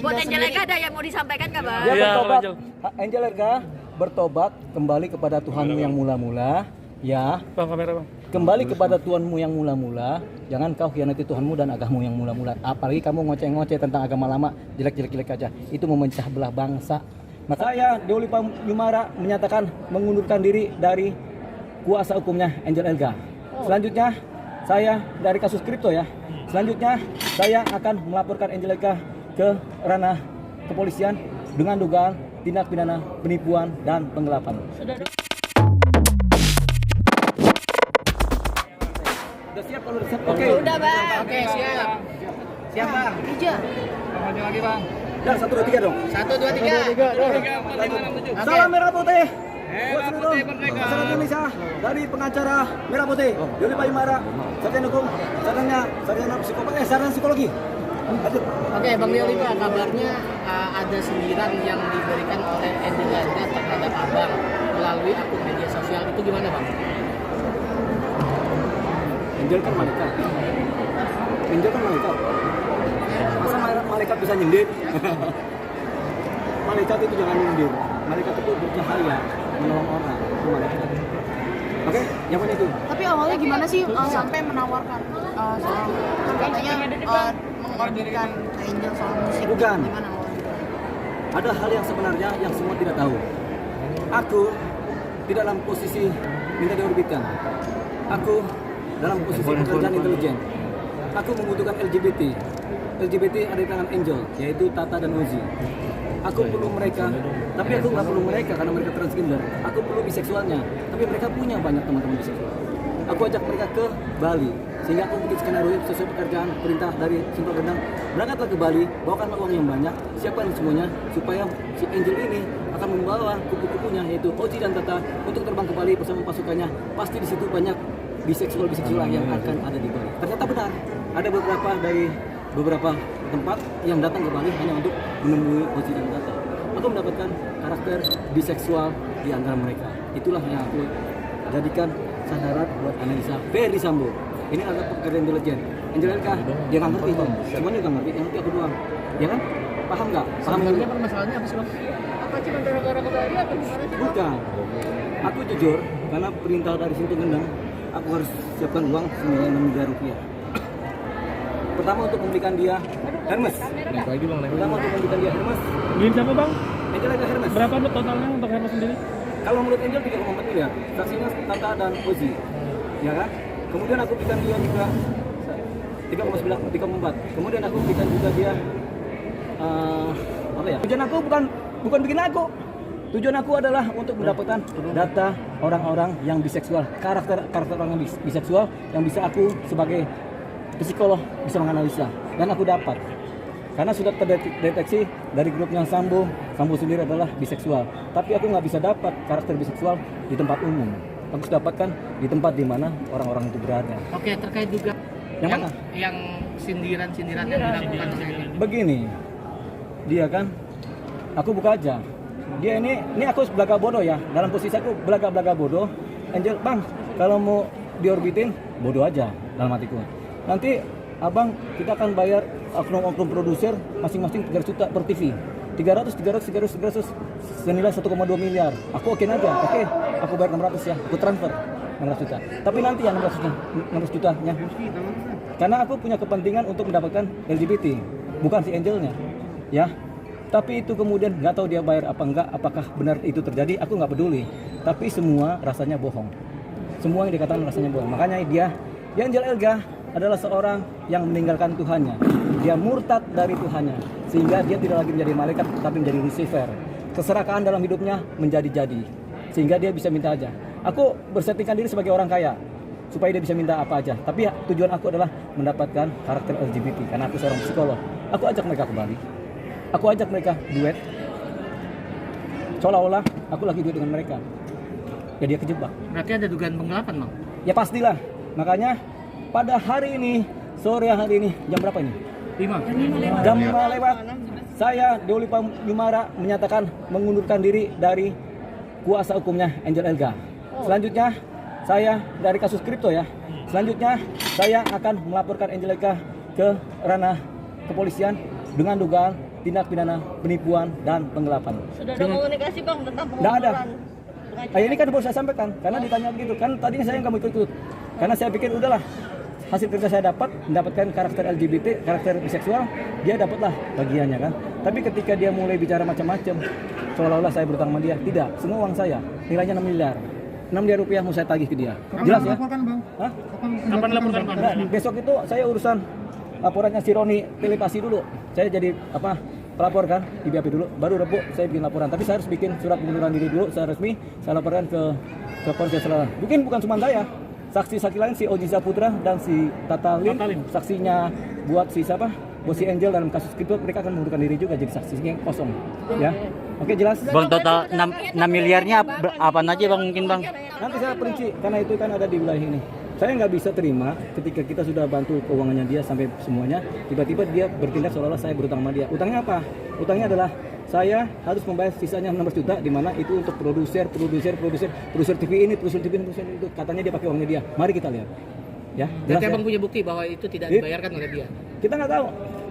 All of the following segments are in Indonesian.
Buat Angel Elga ada yang mau disampaikan nggak, Bang? Dia bertobat. Angel. Angel Elga bertobat kembali kepada Tuhanmu yang mula-mula, ya. Bang, kamera bang. Kembali kepada Tuhanmu yang mula-mula. Jangan kau khianati Tuhanmu dan agamamu yang mula-mula. Apalagi kamu ngoceh-ngoceh tentang agama lama, jelek-jelek aja. Itu memecah belah bangsa. Maka saya Deoli Payumara menyatakan mengundurkan diri dari kuasa hukumnya Angel Elga. Selanjutnya saya dari kasus kripto ya. Selanjutnya saya akan melaporkan Angel Elga ke ranah kepolisian dengan dugaan tindak pidana penipuan dan penggelapan. Udah siap kalau udah siap? Oke. Udah, Bang. Oke, siap. Siap, Bang. Ija. Bang, maju lagi bang. Dah 1 2 3 dong. 1, 2, 3. Salam Merah Putih. Merah Putih Merdeka. Masyarakat Indonesia dari pengacara Merah Putih, Deoli Payumara, sarjana hukum, sarjana psikologi. Lanjut. Oke, Bang Deoli, Pak, kabarnya ada sindiran yang diberikan oleh Angel Elga terhadap Abang melalui akun media sosial. Itu gimana, Bang? Angel kan malaikat. Angel kan malaikat. Masa malaikat bisa nyindir? Malaikat itu jangan nyindir. Malaikat itu bercahaya, menolong orang. Itu malaikat. Oke, yang mana itu? Tapi awalnya gimana sih sampai menawarkan soal katanya mengorbitkan Angel soal musik? Bukan. Gimana awalnya? Ada hal yang sebenarnya yang semua tidak tahu. Aku tidak dalam posisi minta diorbitkan. Aku dalam posisi pekerjaan intelijen. Aku membutuhkan LGBT. LGBT ada di tangan Angel, yaitu Tata dan Ozi. Aku perlu mereka, tapi aku nggak perlu mereka karena mereka transgender. Aku perlu biseksualnya, tapi mereka punya banyak teman-teman biseksual. Aku ajak mereka ke Bali, sehingga aku bikin skenario sesuai pekerjaan perintah dari Simpang Gendang. Berangkatlah ke Bali, bawakanlah uang yang banyak, siapkan semuanya, supaya si Angel ini akan membawa kupu-kupunya, yaitu Ozi dan Tata, untuk terbang ke Bali bersama pasukannya. Pasti di situ banyak biseksual yang akan ada di Bali. Ternyata benar, ada beberapa dari beberapa tempat yang datang ke Bali hanya untuk menemui Ozi dan Tata. Aku mendapatkan karakter biseksual di antara mereka. Itulah yang aku jadikan syarat buat analisa Ferdy Sambo. Ini adalah pekerjaan intelijen. Angel Elga, dia nggak ngerti bang. Semuanya nggak ngerti, yang ngerti aku doang. Ya kan? Paham nggak? Paham Sebenarnya permasalahannya apa sih, Bang? Apa cuma gara-gara ke Bali atau gimana sih? Bukan. Aku jujur, karena perintah dari Simpang Gendang, aku harus siapkan uang senilai 6 miliar rupiah. Pertama untuk membelikan dia Hermes. Naik lagi bang, naik Pertama lagi. untuk membelikan dia Hermes. Beliin siapa bang? Angel Elga Hermes. Berapa totalnya untuk Hermes sendiri? Kalau menurut Angel 3,4 miliar. Saksinya Tata dan Ozi. Ya kan? Kemudian aku berikan dia juga 3,9, 3,4. Kemudian aku berikan juga dia apa ya? Tujuan aku bukan bikin aku. Tujuan aku adalah untuk mendapatkan data orang-orang yang biseksual, karakter orang yang biseksual yang bisa aku sebagai psikolog bisa menganalisa, dan aku dapat karena sudah terdeteksi dari grupnya Sambo sendiri adalah biseksual, tapi aku nggak bisa dapat karakter biseksual di tempat umum. Aku dapatkan di tempat di mana orang-orang itu berada. Oke, terkait juga Yang mana? Yang sindiran-sindiran yang dilakukan oleh Angel. Begini, dia kan, aku buka aja. Dia ini aku belaga bodoh ya. Dalam posisi aku belaga bodoh. Angel, bang, kalau mau diorbitin bodoh aja dalam hatiku. Nanti abang kita akan bayar oknum produser masing-masing 300 juta per TV. 300 senilai 1,2 miliar. Aku oke aja. Oke, aku bayar 600 ya. Aku transfer 600 juta. Tapi nanti yang 600 jutanya. Karena aku punya kepentingan untuk mendapatkan LGBT, bukan si Angelnya. Ya. Tapi itu kemudian nggak tahu dia bayar apa enggak, apakah benar itu terjadi, aku nggak peduli. Tapi semua rasanya bohong. Semua yang dikatakan rasanya bohong. Makanya dia Angel Elga adalah seorang yang meninggalkan Tuhannya. Dia murtad dari Tuhannya, sehingga dia tidak lagi menjadi malaikat tapi menjadi Lucifer. Keserakahan dalam hidupnya menjadi-jadi, sehingga dia bisa minta aja. Aku bersettingkan diri sebagai orang kaya supaya dia bisa minta apa aja. Tapi ya, tujuan aku adalah mendapatkan karakter LGBT karena aku seorang psikolog. Aku ajak mereka ke Bali. Aku ajak mereka duet. Seolah-olah aku lagi duet dengan mereka. Ya dia kejebak. Berarti ada dugaan penggelapan, Bang? Ya pastilah. Makanya pada hari ini, sore hari ini, jam berapa ini? 5. Jam 5 lewat. Saya Deoli Payumara menyatakan mengundurkan diri dari kuasa hukumnya Angel Elga. Selanjutnya saya dari kasus kripto ya. Selanjutnya saya akan melaporkan Angel Elga ke ranah kepolisian dengan dugaan tindak pidana penipuan dan penggelapan. Sudah ada komunikasi bang tentang Nggak ada. pengajuan. Ini kan baru saya sampaikan karena ditanya begitu kan tadinya saya nggak mau ikut karena saya pikir udahlah hasil kerja saya mendapatkan karakter LGBT, karakter biseksual, dia dapatlah bagiannya kan. Tapi ketika dia mulai bicara macam-macam, seolah-olah saya berutang sama dia. Tidak, semua uang saya, nilainya 6 miliar. 6 miliar rupiah mau saya tagih ke dia. Jelas ya? Hah? Kapan laporkan bang? Nah, besok itu saya urusan laporannya si Roni telepasi dulu. Saya jadi pelapor kan di BAP dulu, baru Rebo saya bikin laporan. Tapi saya harus bikin surat pengunduran diri dulu, saya resmi, saya laporkan ke Polres Selatan. Mungkin bukan cuma saya, saksi-saksi lain si Oji Saputra dan si Tata Lim, saksinya buat si siapa? Bos si Angel dalam kasus kripto, mereka akan mengundurkan diri juga jadi saksinya kosong. Ya, oke jelas. Bang, total 6 miliarnya apa aja bang mungkin bang? Nanti saya perinci karena itu kan ada di wilayah ini. Saya nggak bisa terima ketika kita sudah bantu keuangannya dia sampai semuanya, tiba-tiba dia bertindak seolah-olah saya berutang sama dia. Utangnya apa? Utangnya adalah saya harus membayar sisanya 16 juta, di mana itu untuk produser TV ini, produser itu. Katanya dia pakai uangnya dia. Mari kita lihat. Ya, jelas Berarti ya? abang punya bukti bahwa itu tidak dibayarkan oleh dia. Kita nggak tahu.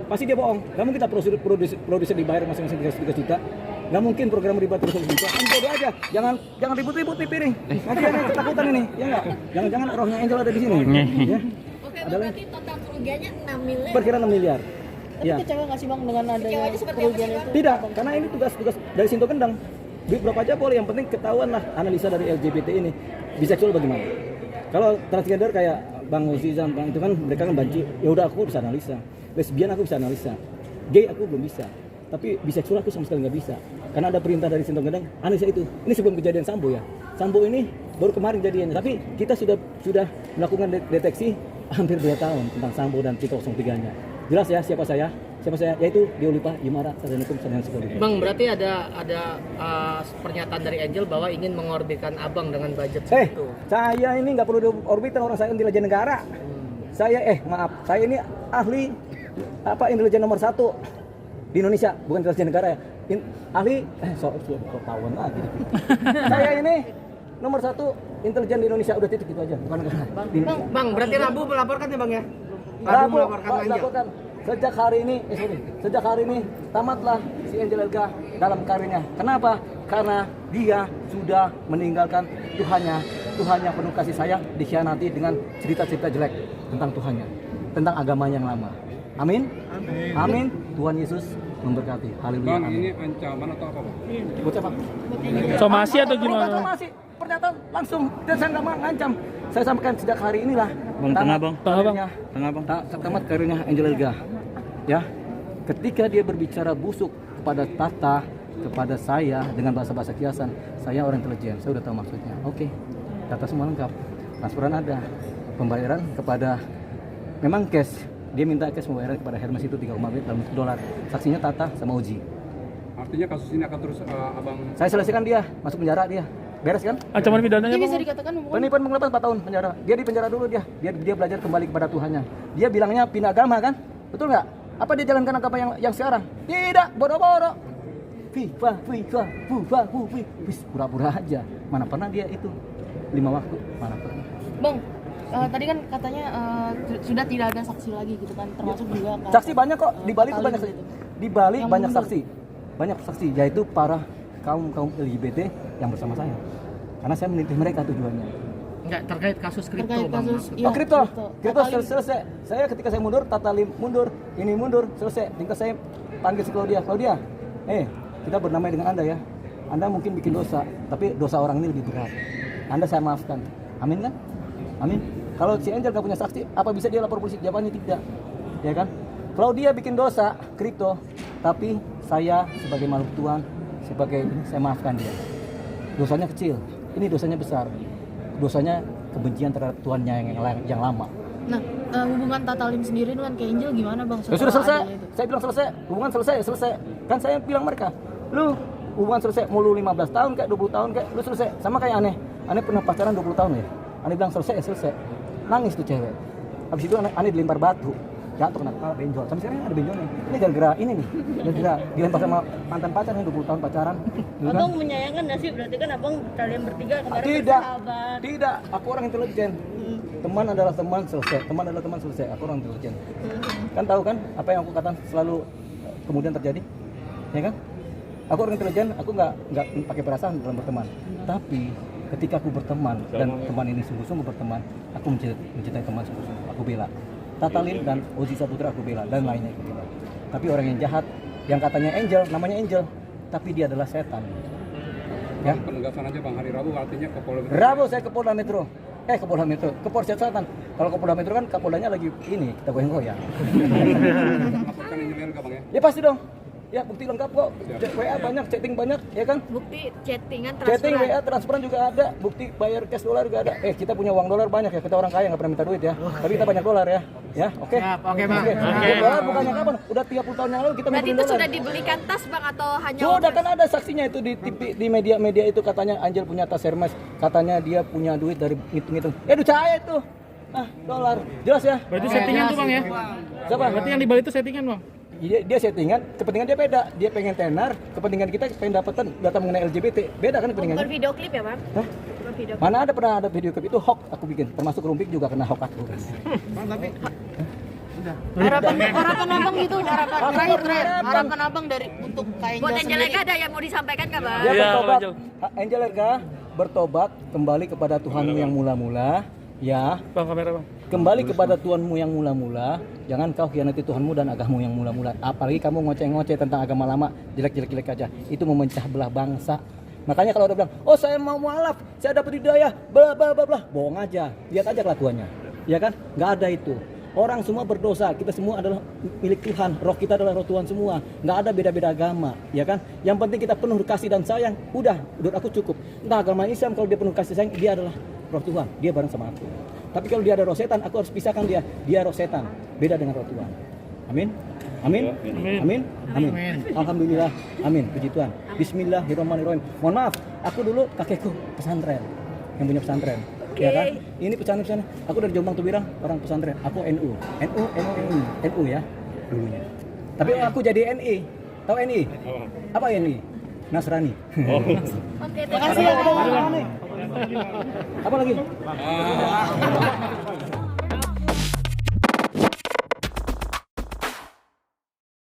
Pasti dia bohong. Nggak mungkin kita produser dibayar masing-masing 3 juta. Nggak mungkin program riba terus juta. Bodoh aja. Jangan ribut-ribut nih piring. Nanti ada yang ketakutan ini. Ya nggak? Jangan-jangan rohnya Angel ada di sini. Ya. Oke, berarti total kerugiannya 6 miliar. Perkiraan 6 miliar. Ya. Kecewa nggak sih bang dengan adanya Kecewanya seperti apa kerugian sih, itu? Tidak, karena ini tugas dari Sinto Kendang. Duit berapa aja boleh, yang penting ketahuan lah analisa dari LGBT ini. Biseksual bagaimana? Kalau transgender kayak Bang Uzizan, Bang itu kan mereka kan banci. Ya udah aku bisa analisa. Lesbian aku bisa analisa. Gay aku belum bisa. Tapi biseksual aku sama sekali nggak bisa. Karena ada perintah dari Sinto Kendang, analisa itu. Ini sebelum kejadian Sambo ya. Sambo ini baru kemarin kejadiannya. Tapi kita sudah melakukan deteksi hampir 2 tahun tentang Sambo dan Tito 03-nya. Jelas ya siapa saya? Yaitu Diolipa Yumara, sarjana hukum sarjana psikologi. Bang, berarti ada pernyataan dari Angel bahwa ingin mengorbitkan abang dengan budget itu. Saya ini nggak perlu diorbitin, orang saya intelijen negara. Saya ini ahli intelijen nomor 1 di Indonesia, bukan intelijen negara ya. Ahli ketahuan lagi. Saya ini nomor 1 intelijen di Indonesia, udah titik itu aja, bukan negara. Bang, berarti Rabu melaporkan ya bang ya? Rabu melaporkan Angel. laporkan. Sejak hari ini tamatlah si Angel Elga dalam karirnya. Kenapa? Karena dia sudah meninggalkan Tuhannya penuh kasih sayang, dikhianati dengan cerita-cerita jelek tentang Tuhannya, tentang agamanya yang lama. Amin. Amin. Tuhan Yesus memberkati. Haleluya. Bang, amin. ini ancaman atau apa bang? Buat siapa? Somasi atau gimana? Somasi. Pernyataan langsung, dan saya nggak mau ngancam. Saya sampaikan sejak hari inilah. Bang, tengah bang. Tamat karirnya Angel Elga. Ya, ketika dia berbicara busuk kepada Tata, kepada saya dengan bahasa-bahasa kiasan, saya orang intelijen, saya udah tahu maksudnya. Oke, data semua lengkap, transferan ada, pembayaran kepada, memang cash, dia minta cash pembayaran kepada Hermes itu 3,5 dalam dolar. Saksinya Tata sama Uji. Artinya kasus ini akan terus abang. Saya selesaikan dia, masuk penjara dia. Beres kan? Ancaman pidananya Jadi bisa bang? dikatakan hubungan Penipuan penggelapan 4 tahun penjara. Dia di penjara dulu dia belajar kembali kepada Tuhannya. Dia bilangnya pindah agama kan? Betul nggak? Apa dia jalankan agama yang sekarang? Tidak, bodoh-bodoh. Pura-pura aja. Mana pernah dia itu 5 waktu? Mana pernah? bang. Tadi kan katanya sudah tidak ada saksi lagi gitu kan, termasuk juga Saksi banyak kok. Di Bali itu Tali banyak gitu. saksi. Di Bali Yang banyak mundur. saksi. Banyak saksi, yaitu para kaum LGBT yang bersama saya. Karena saya meneliti mereka tujuannya. Enggak, terkait kasus kripto terkait bang. kasus maksud. iya, Kripto Tata Lim. selesai. Saya ketika saya mundur, Tata Lim mundur, ini mundur, selesai. Tinggal saya panggil si Claudia, kita bernamai dengan Anda ya. Anda mungkin bikin dosa, tapi dosa orang ini lebih berat. Anda saya maafkan. Amin kan? Amin. Kalau si Angel gak punya saksi, apa bisa dia lapor polisi? Jawabannya tidak. Ya kan? Kalau dia bikin dosa kripto, tapi saya sebagai makhluk Tuhan, saya maafkan dia. Dosanya kecil, ini dosanya besar. Dosanya kebencian terhadap Tuhannya yang lama. Nah, hubungan Tata Lim sendiri dengan Kak Angel gimana bang? Ya sudah selesai. adanya itu? Saya bilang selesai. Hubungan selesai. Kan saya bilang mereka, lu hubungan selesai, mau lu 15 tahun kayak 20 tahun kayak lu selesai. Sama kayak Aneh pernah pacaran 20 tahun ya. Aneh bilang selesai. Nangis tuh cewek. Habis itu Aneh dilempar batu. Jatuh kena kepala benjol. Sampai sekarang ada benjolnya. Ini gara-gara ini nih. Gara-gara dilempar sama mantan pacar nih 20 tahun pacaran. Gitu kan? Abang menyayangkan nggak sih? Berarti kan abang kalian bertiga kemarin Tidak. bersahabat. Tidak. Aku orang intelijen. Teman adalah teman selesai. Teman adalah teman selesai. Aku orang intelijen. Kan tahu kan apa yang aku katakan selalu kemudian terjadi? ya kan? Aku orang intelijen, aku nggak pakai perasaan dalam berteman. Tapi ketika aku berteman dan teman ini sungguh-sungguh berteman, aku mencintai teman sungguh-sungguh. Aku bela. Tatalin dan Ozi Saputra aku bela dan lainnya aku bela. Tapi orang yang jahat, yang katanya angel, namanya angel, tapi dia adalah setan. Ya. Penugasan aja Bang, hari Rabu artinya ke Polda Metro. Rabu saya ke Polda Metro. Ke Polda Metro, ke Polsek Selatan. Kalau ke Polda Metro kan Kapoldanya lagi ini, kita goyang-goyang. Laporkan Angel Elga Bang ya. Ya pasti dong. Ya bukti lengkap kok. WA banyak, chatting banyak, ya kan? Bukti chattingan Chatting, transferan. WA, transferan juga ada. Bukti bayar cash dolar juga ada. Kita punya uang dolar banyak ya. Kita orang kaya nggak pernah minta duit ya. Tapi kita banyak dolar ya. Ya, oke. Siap, oke, Bang. Dolar bukannya kapan? Udah 30 tahun yang lalu kita Berarti ngumpulin itu dolar. sudah dibelikan tas bang atau hanya Sudah kan ada saksinya itu di TV, di media-media itu katanya Angel punya tas Hermes, katanya dia punya duit dari ngitung-ngitung. Ducaya itu. Dolar. Jelas ya? Berarti settingan tuh bang ya? Siapa? Berarti yang di Bali itu settingan bang? Dia settingan, kepentingan dia beda. Dia pengen tenar, kepentingan kita pengen dapetan data mengenai LGBT. Beda kan bukan kepentingannya? video klip ya bang? Hah? Bukan video klip. Mana ada pernah ada video klip itu hoax aku bikin, termasuk Rumpik juga kena hoax aku. Harapan abang gitu, harapan abang dari untuk Kak Buat Angel Angel sendiri. Lega ada yang mau disampaikan nggak bang? Dia Iya, bertobat. Angel. Angel Lega bertobat kembali kepada Tuhanmu yang mula-mula, ya. Bang kamera bang. Kembali kepada Tuhanmu yang mula-mula, jangan kau khianati Tuhanmu dan agamamu yang mula-mula. Apalagi kamu ngoceh-ngoceh tentang agama lama, jelek-jelek aja. Itu memecah belah bangsa. Makanya kalau udah bilang, oh saya mau mualaf, saya dapat hidayah, bla bla bla bla, bohong aja. Lihat aja kelakuannya, ya kan? Nggak ada itu. Orang semua berdosa, kita semua adalah milik Tuhan, roh kita adalah roh Tuhan semua. Nggak ada beda-beda agama, ya kan? Yang penting kita penuh kasih dan sayang, udah aku cukup. Entah agama Islam, kalau dia penuh kasih sayang, dia adalah roh Tuhan, dia bareng sama aku. Tapi kalau dia ada roh setan, aku harus pisahkan dia roh setan, beda dengan roh Tuhan. Amin. Amin. Amin. Amin. Alhamdulillah. Amin. Puji Tuhan. Bismillahirrahmanirrahim. Mohon maaf, aku dulu kakekku pesantren, yang punya pesantren. Ya kan? Ini pesantren. Aku dari Jombang Tubirang, orang pesantren. Aku NU ya dulunya. Tapi aku jadi NI. Tahu NI? Apa NI? Nasrani. Oke, terima Apa kasih. lagi? Apa lagi?